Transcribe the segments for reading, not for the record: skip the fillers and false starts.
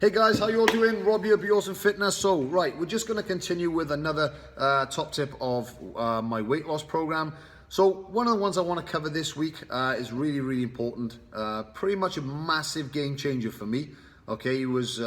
Hey guys, how you all doing? Rob here, Be Awesome Fitness. So, right, we're just going to continue with another top tip of my weight loss program. So, one of the ones I want to cover this week is really important. Pretty much a massive game changer for me. Okay, it was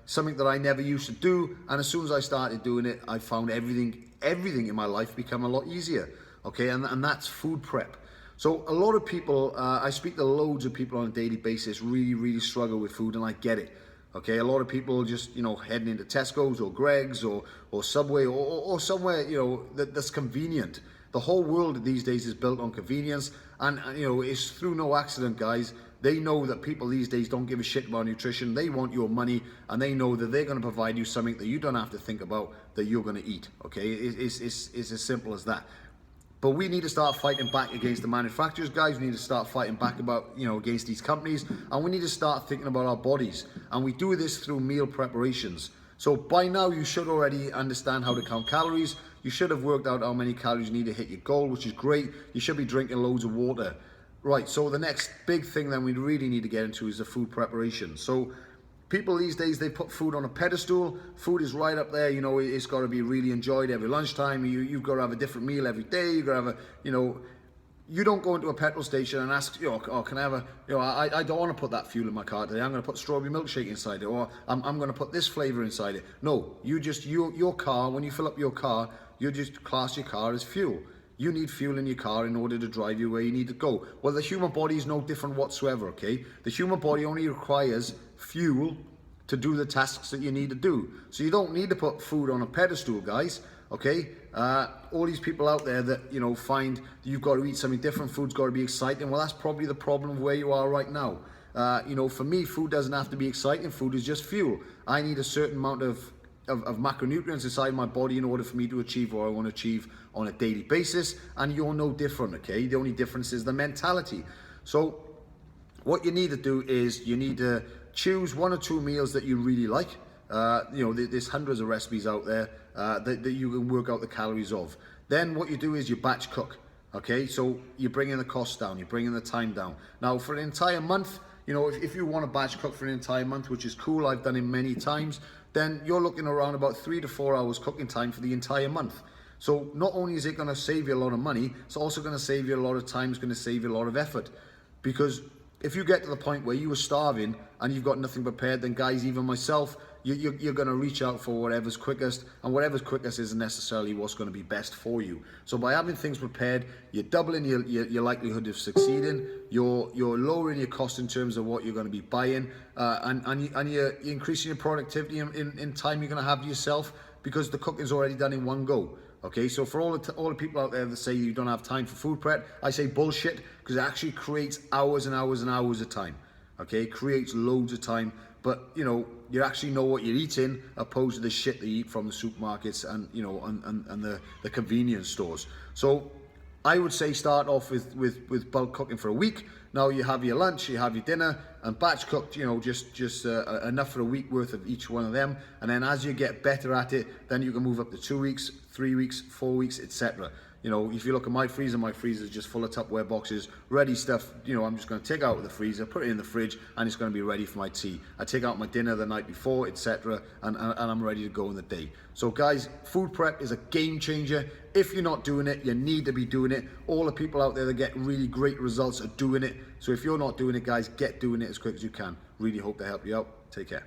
something that I never used to do, and as soon as I started doing it, I found everything in my life become a lot easier. Okay, and that's food prep. So a lot of people, I speak to loads of people on a daily basis, really struggle with food, and I get it. Okay, a lot of people just, heading into Tesco's or Greggs or Subway or somewhere, that's convenient. The whole world these days is built on convenience, and it's through no accident, guys. They know that people these days don't give a shit about nutrition. They want your money, and they know that they're going to provide you something that you don't have to think about that you're going to eat. Okay, it's as simple as that. But we need to start fighting back against the manufacturers, guys. We need to start fighting back against these companies, and we need to start thinking about our bodies. And we do this through meal preparations. So by now, you should already understand how to count calories. You should have worked out how many calories you need to hit your goal, which is great. You should be drinking loads of water. Right, so the next big thing then we really need to get into is the food preparation. So people these days, they put food on a pedestal. Food is right up there, it's got to be really enjoyed every lunchtime. You've got to have a different meal every day. You've got to have you don't go into a petrol station and ask, can I have I don't want to put that fuel in my car today. I'm going to put strawberry milkshake inside it, or I'm going to put this flavor inside it. No, your car, when you fill up your car, you just class your car as fuel. You need fuel in your car in order to drive you where you need to go. Well, the human body is no different whatsoever, okay? The human body only requires fuel to do the tasks that you need to do. So you don't need to put food on a pedestal, guys, okay? All these people out there that, find you've got to eat something different, food's got to be exciting. Well, that's probably the problem of where you are right now. For me, food doesn't have to be exciting. Food is just fuel. I need a certain amount of macronutrients inside my body in order for me to achieve what I want to achieve on a daily basis, and you're no different, okay? The only difference is the mentality. So what you need to do is you need to choose one or two meals that you really like. There's hundreds of recipes out there that you can work out the calories of. Then what you do is you batch cook, okay? So you're bringing the cost down, you're bringing the time down. Now for an entire month, if you want to batch cook for an entire month, which is cool, I've done it many times, then you're looking around about 3 to 4 hours cooking time for the entire month. So not only is it going to save you a lot of money, it's also going to save you a lot of time, it's going to save you a lot of effort. Because if you get to the point where you are starving and you've got nothing prepared, then guys, even myself, you're going to reach out for whatever's quickest, and whatever's quickest isn't necessarily what's going to be best for you. So by having things prepared, you're doubling your likelihood of succeeding, you're lowering your cost in terms of what you're going to be buying, and you're increasing your productivity in time you're going to have to yourself, because the cooking's already done in one go. Okay, so for all the people out there that say you don't have time for food prep, I say bullshit, because it actually creates hours and hours and hours of time. Okay, it creates loads of time, but you actually know what you're eating, opposed to the shit they eat from the supermarkets and the convenience stores. So I would say start off with bulk cooking for a week. Now you have your lunch, you have your dinner, and batch cooked, just enough for a week worth of each one of them. And then as you get better at it, then you can move up to 2 weeks, 3 weeks, 4 weeks, etc. If you look at my freezer is just full of Tupperware boxes, ready stuff. I'm just going to take out of the freezer, put it in the fridge, and it's going to be ready for my tea. I take out my dinner the night before, etc., and I'm ready to go in the day. So guys, food prep is a game changer. If you're not doing it, you need to be doing it. All the people out there that get really great results are doing it. So if you're not doing it, guys, get doing it as quick as you can. Really hope to help you out. Take care.